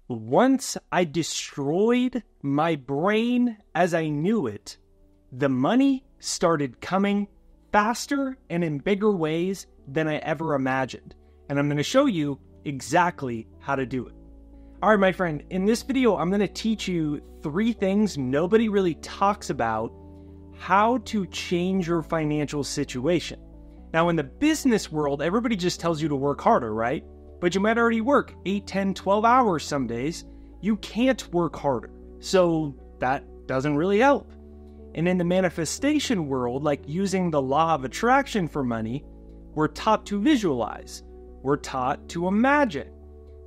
once I destroyed my brain as I knew it, the money started coming faster and in bigger ways than I ever imagined. And I'm going to show you exactly how to do it. All right, my friend, in this video, I'm going to teach you 3 things nobody really talks about how to change your financial situation. Now, in the business world, everybody just tells you to work harder, right? But you might already work 8, 10, 12 hours some days. You can't work harder. So that doesn't really help. And in the manifestation world, like using the law of attraction for money, we're taught to visualize. We're taught to imagine.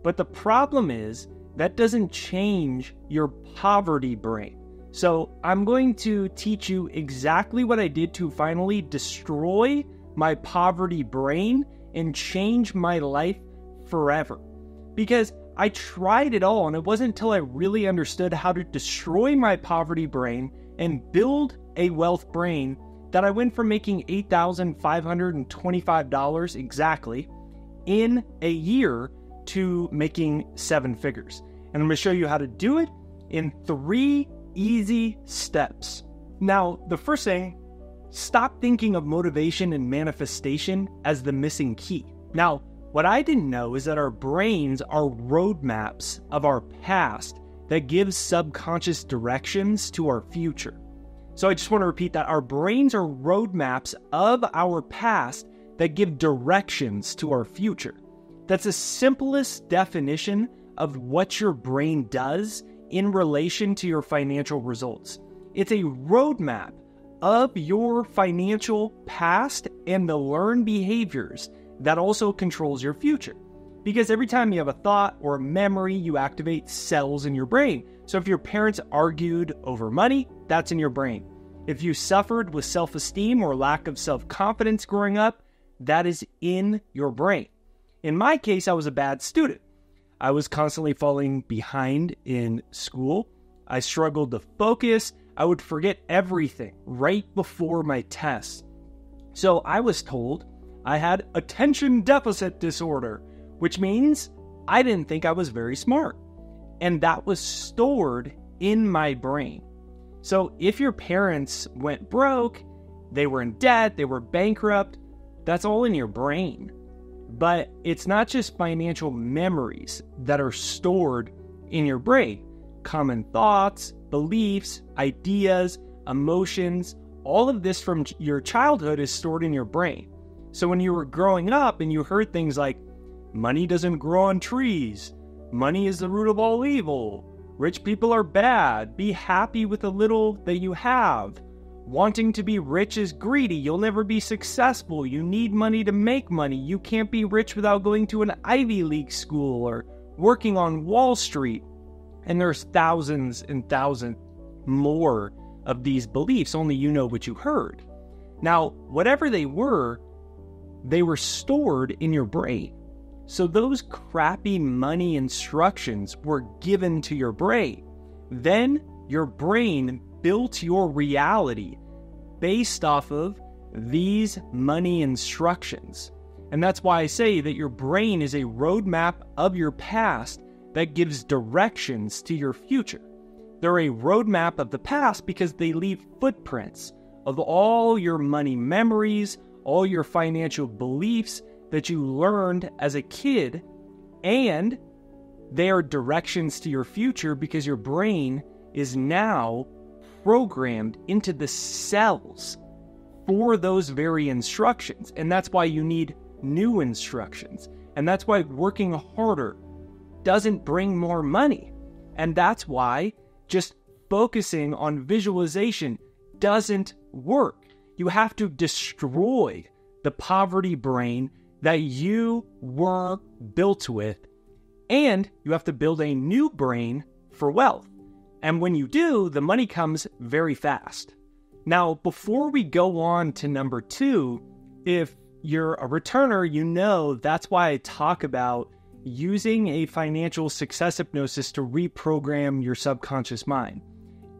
But the problem is that doesn't change your poverty brain. So I'm going to teach you exactly what I did to finally destroy my poverty brain and change my life forever. Because I tried it all, and it wasn't until I really understood how to destroy my poverty brain and build a wealth brain that I went from making $8,525 exactly in a year to making 7 figures. And I'm going to show you how to do it in 3 easy steps. Now, the first thing, stop thinking of motivation and manifestation as the missing key. Now, what I didn't know is that our brains are roadmaps of our past that give subconscious directions to our future. So I just want to repeat that. Our brains are roadmaps of our past that give directions to our future. That's the simplest definition of what your brain does in relation to your financial results. It's a roadmap of your financial past and the learned behaviors that also controls your future. Because every time you have a thought or a memory, you activate cells in your brain. So if your parents argued over money, that's in your brain. If you suffered with self-esteem or lack of self-confidence growing up, that is in your brain. In my case, I was a bad student. I was constantly falling behind in school. I struggled to focus. I would forget everything right before my tests. So I was told I had attention deficit disorder, which means I didn't think I was very smart. And that was stored in my brain. So if your parents went broke, they were in debt, they were bankrupt, that's all in your brain. But it's not just financial memories that are stored in your brain. Common thoughts, beliefs, ideas, emotions, all of this from your childhood is stored in your brain. So when you were growing up and you heard things like, money doesn't grow on trees, money is the root of all evil, rich people are bad, be happy with the little that you have, wanting to be rich is greedy, you'll never be successful, you need money to make money, you can't be rich without going to an Ivy League school or working on Wall Street. And there's thousands and thousands more of these beliefs, only you know what you heard. Now, whatever they were stored in your brain. So those crappy money instructions were given to your brain. Then your brain built your reality based off of these money instructions. And that's why I say that your brain is a roadmap of your past that gives directions to your future. They're a roadmap of the past because they leave footprints of all your money memories, all your financial beliefs that you learned as a kid, and they are directions to your future because your brain is now programmed into the cells for those very instructions. And that's why you need new instructions. And that's why working harder doesn't bring more money. And that's why just focusing on visualization doesn't work. You have to destroy the poverty brain that you were built with, and you have to build a new brain for wealth. And when you do, the money comes very fast. Now, before we go on to number 2, if you're a returner, you know that's why I talk about using a financial success hypnosis to reprogram your subconscious mind.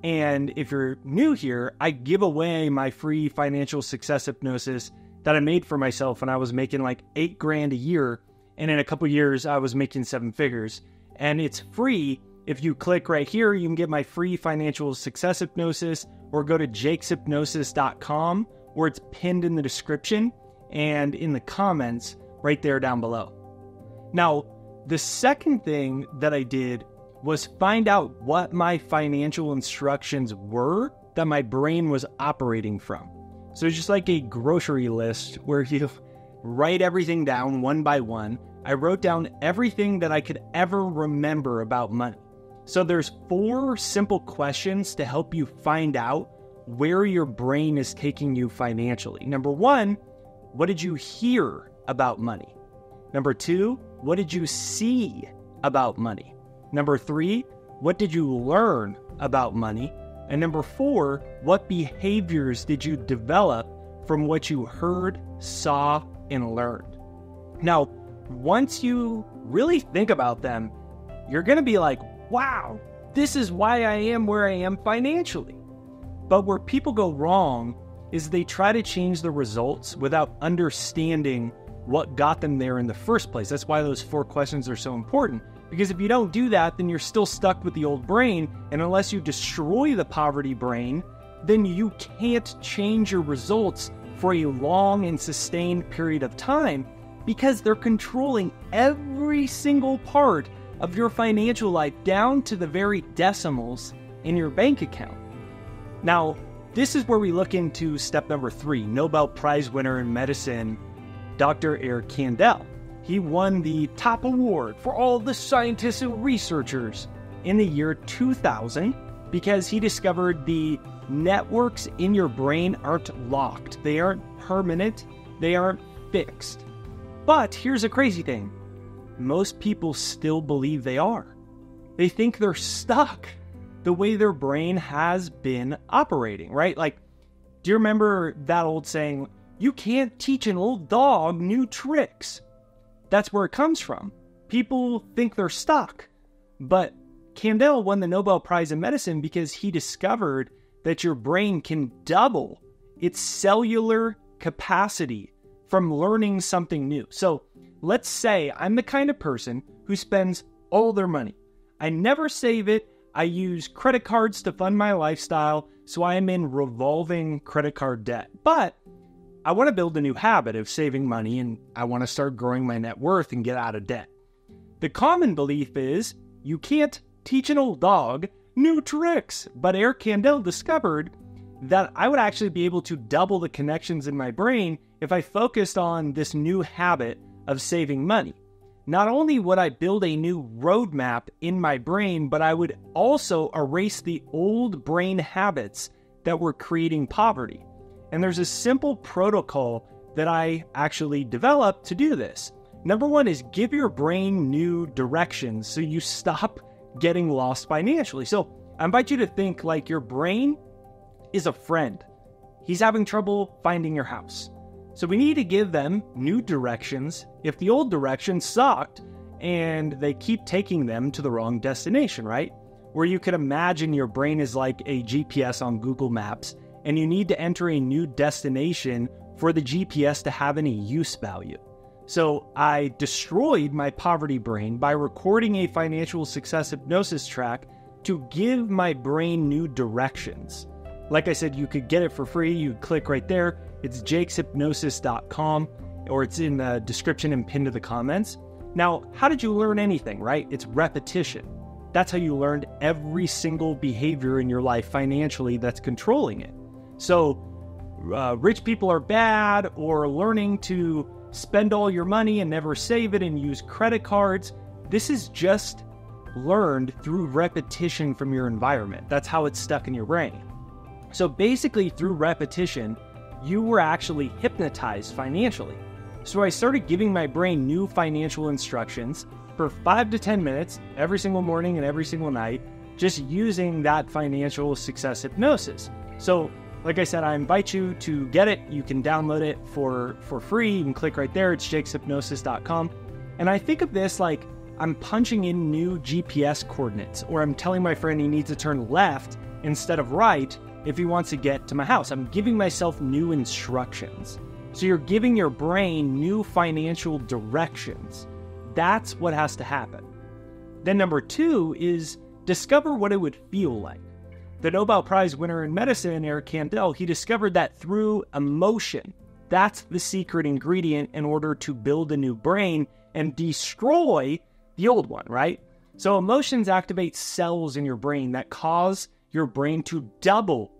And if you're new here, I give away my free financial success hypnosis that I made for myself when I was making like $8,000 a year. And in a couple years, I was making 7 figures. and it's free. If you click right here, you can get my free financial success hypnosis, or go to jakeshypnosis.com, where it's pinned in the description and in the comments right there down below. Now, the second thing that I did was find out what my financial instructions were that my brain was operating from. So it's just like a grocery list where you write everything down one by one. I wrote down everything that I could ever remember about money. So there's 4 simple questions to help you find out where your brain is taking you financially. Number 1, what did you hear about money? Number 2, what did you see about money? Number 3, what did you learn about money? And number 4, what behaviors did you develop from what you heard, saw, and learned? Now, once you really think about them, you're going to be like, wow, this is why I am where I am financially. But where people go wrong is they try to change the results without understanding what got them there in the first place. That's why those 4 questions are so important. Because if you don't do that, then you're still stuck with the old brain. And unless you destroy the poverty brain, then you can't change your results for a long and sustained period of time, because they're controlling every single part of your financial life down to the very decimals in your bank account. Now, this is where we look into step number 3, Nobel Prize winner in medicine, Dr. Eric Kandel. He won the top award for all the scientists and researchers in the year 2000 because he discovered the networks in your brain aren't locked. They aren't permanent. They aren't fixed. But here's a crazy thing. Most people still believe they are. They think they're stuck the way their brain has been operating, right? Like, do you remember that old saying, you can't teach an old dog new tricks? That's where it comes from. People think they're stuck. But Kandel won the Nobel Prize in medicine because he discovered that your brain can double its cellular capacity from learning something new. So let's say I'm the kind of person who spends all their money. I never save it. I use credit cards to fund my lifestyle, so I am in revolving credit card debt. But I want to build a new habit of saving money, and I want to start growing my net worth and get out of debt. The common belief is you can't teach an old dog new tricks. But Eric Kandel discovered that I would actually be able to double the connections in my brain if I focused on this new habit of saving money. Not only would I build a new roadmap in my brain, but I would also erase the old brain habits that were creating poverty. And there's a simple protocol that I actually developed to do this. Number 1 is give your brain new directions so you stop getting lost financially. So I invite you to think like your brain is a friend. He's having trouble finding your house. So we need to give them new directions if the old directions sucked and they keep taking them to the wrong destination, right? Where you could imagine your brain is like a GPS on Google Maps and you need to enter a new destination for the GPS to have any use value. So I destroyed my poverty brain by recording a financial success hypnosis track to give my brain new directions. Like I said, you could get it for free. You click right there. It's jakeshypnosis.com, or it's in the description and pinned to the comments. Now, how did you learn anything, right? It's repetition. That's how you learned every single behavior in your life financially that's controlling it. So rich people are bad, or learning to spend all your money and never save it and use credit cards. This is just learned through repetition from your environment. That's how it's stuck in your brain. So basically, through repetition, you were actually hypnotized financially. So I started giving my brain new financial instructions for 5 to 10 minutes every single morning and every single night, just using that financial success hypnosis. So like I said, I invite you to get it. You can download it for free. You can click right there. It's jakeshypnosis.com. And I think of this like I'm punching in new GPS coordinates, or I'm telling my friend he needs to turn left instead of right if he wants to get to my house. I'm giving myself new instructions. So you're giving your brain new financial directions. That's what has to happen. Then number 2 is discover what it would feel like. The Nobel Prize winner in medicine, Eric Kandel, he discovered that through emotion, that's the secret ingredient in order to build a new brain and destroy the old one, right? So emotions activate cells in your brain that cause your brain to double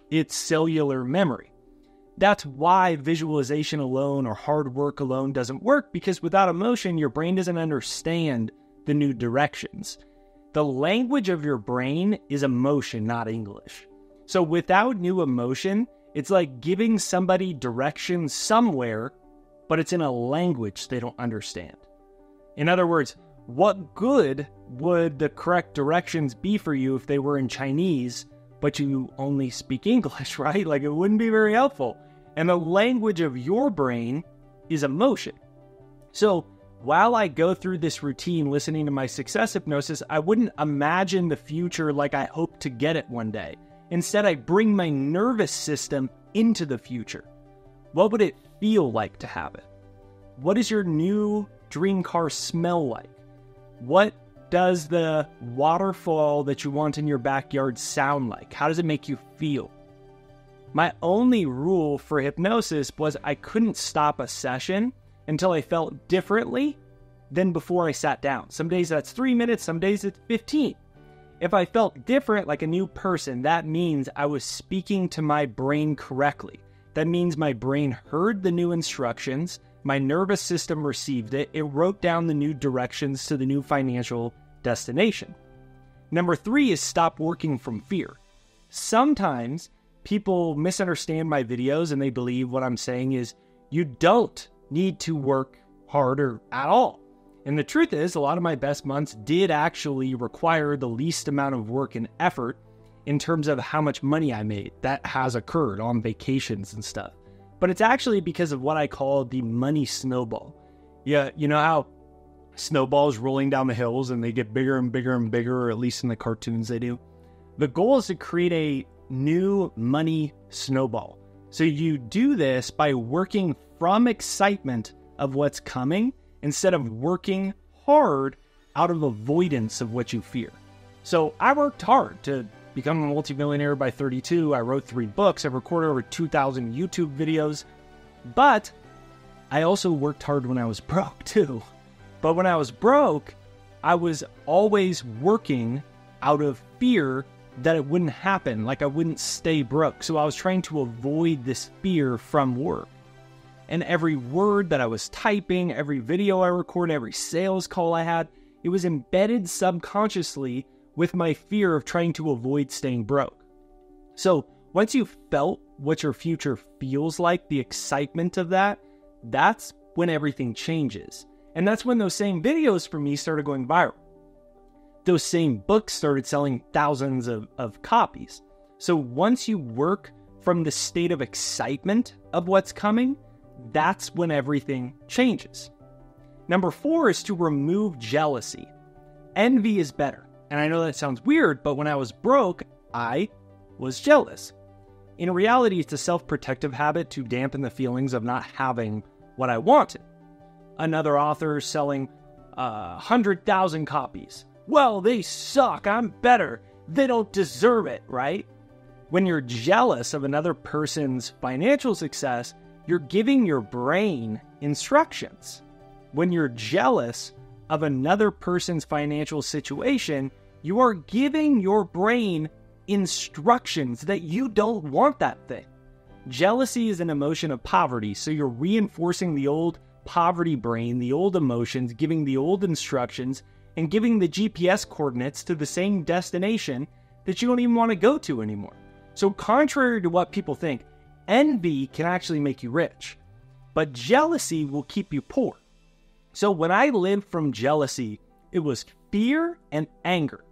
its cellular memory. That's why visualization alone or hard work alone doesn't work, because without emotion, your brain doesn't understand the new directions. The language of your brain is emotion, not English. So without new emotion, it's like giving somebody directions somewhere, but it's in a language they don't understand. In other words, what good would the correct directions be for you if they were in Chinese, but you only speak English, right? Like, it wouldn't be very helpful. And the language of your brain is emotion. So while I go through this routine listening to my success hypnosis, I wouldn't imagine the future like I hope to get it one day. Instead, I bring my nervous system into the future. What would it feel like to have it? What does your new dream car smell like? What does the waterfall that you want in your backyard sound like? How does it make you feel? My only rule for hypnosis was I couldn't stop a session until I felt differently than before I sat down. Some days that's 3 minutes, some days it's 15. If I felt different, like a new person, that means I was speaking to my brain correctly. That means my brain heard the new instructions, my nervous system received it, it wrote down the new directions to the new financial destination. Number 3 is stop working from fear. Sometimes people misunderstand my videos and they believe what I'm saying is you don't need to work harder at all. And the truth is, a lot of my best months did actually require the least amount of work and effort in terms of how much money I made. That has occurred on vacations and stuff. But it's actually because of what I call the money snowball. Yeah, you know how snowballs rolling down the hills and they get bigger and bigger and bigger, or at least in the cartoons they do. The goal is to create a new money snowball. So you do this by working from excitement of what's coming instead of working hard out of avoidance of what you fear. So I worked hard to become a multimillionaire by 32. I wrote 3 books. I've recorded over 2,000 YouTube videos. But I also worked hard when I was broke too. But when I was broke, I was always working out of fear that it wouldn't happen, like I wouldn't stay broke. So I was trying to avoid this fear from work. And every word that I was typing, every video I recorded, every sales call I had, it was embedded subconsciously with my fear of trying to avoid staying broke. So once you felt what your future feels like, the excitement of that, that's when everything changes. And that's when those same videos for me started going viral. Those same books started selling thousands of copies. So once you work from the state of excitement of what's coming, that's when everything changes. Number 4 is to remove jealousy. Envy is better. And I know that sounds weird, but when I was broke, I was jealous. In reality, it's a self-protective habit to dampen the feelings of not having what I wanted. Another author selling 100,000 copies. Well, they suck. I'm better. They don't deserve it, right? When you're jealous of another person's financial success, you're giving your brain instructions. When you're jealous of another person's financial situation, you are giving your brain instructions that you don't want that thing. Jealousy is an emotion of poverty, so you're reinforcing the old poverty brain, the old emotions, giving the old instructions, and giving the GPS coordinates to the same destination that you don't even want to go to anymore. So contrary to what people think, envy can actually make you rich, but jealousy will keep you poor. So when I lived from jealousy, it was fear and anger.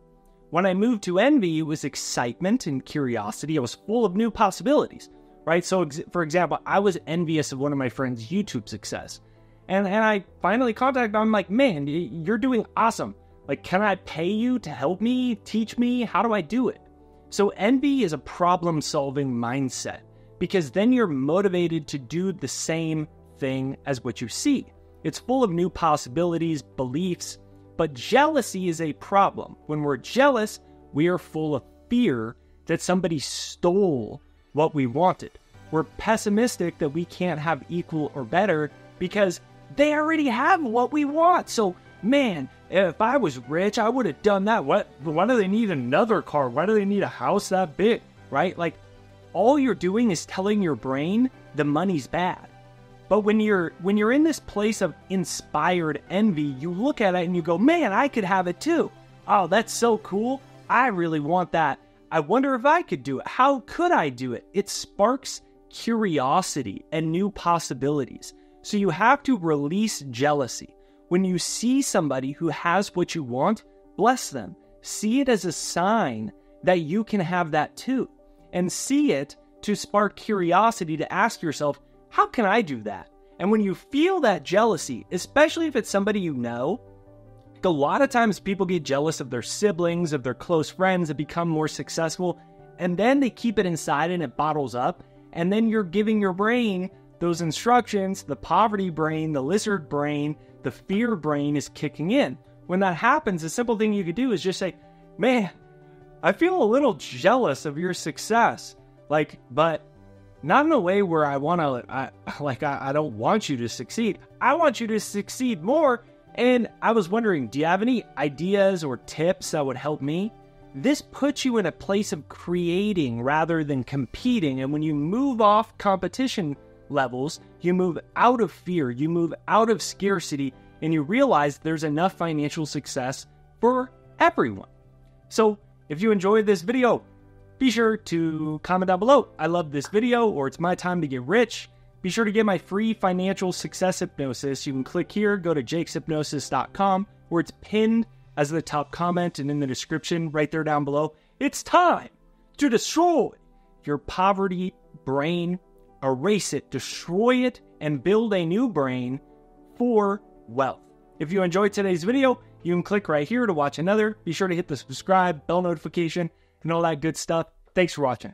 When I moved to envy, it was excitement and curiosity. I was full of new possibilities, right? So for example, I was envious of one of my friends' YouTube success. And I finally contacted him. I'm like, man, you're doing awesome. Like, can I pay you to help me, teach me? How do I do it? So envy is a problem-solving mindset, because then you're motivated to do the same thing as what you see. It's full of new possibilities, beliefs, But jealousy is a problem. When we're jealous, we are full of fear that somebody stole what we wanted. We're pessimistic that we can't have equal or better because they already have what we want. So, man, if I was rich, I would have done that. Why do they need another car? Why do they need a house that big, right? Like, all you're doing is telling your brain the money's bad. But when you're in this place of inspired envy, you look at it and you go, man, I could have it too. Oh, that's so cool. I really want that. I wonder if I could do it. How could I do it? It sparks curiosity and new possibilities. So you have to release jealousy. When you see somebody who has what you want, bless them. See it as a sign that you can have that too. And see it to spark curiosity to ask yourself, how can I do that? And when you feel that jealousy, especially if it's somebody you know, a lot of times people get jealous of their siblings, of their close friends that become more successful, and then they keep it inside and it bottles up, and then you're giving your brain those instructions, the poverty brain, the lizard brain, the fear brain is kicking in. When that happens, the simple thing you could do is just say, man, I feel a little jealous of your success, but not in a way where I don't want you to succeed. I want you to succeed more. And I was wondering, do you have any ideas or tips that would help me? This puts you in a place of creating rather than competing. And when you move off competition levels, you move out of fear, you move out of scarcity, and you realize there's enough financial success for everyone. So if you enjoyed this video, be sure to comment down below, I love this video, or it's my time to get rich. Be sure to get my free financial success hypnosis. You can click here, go to jakeshypnosis.com, where it's pinned as the top comment and in the description right there down below. It's time to destroy your poverty brain, erase it, destroy it, and build a new brain for wealth. If you enjoyed today's video, you can click right here to watch another. Be sure to hit the subscribe, bell notification, and all that good stuff. Thanks for watching.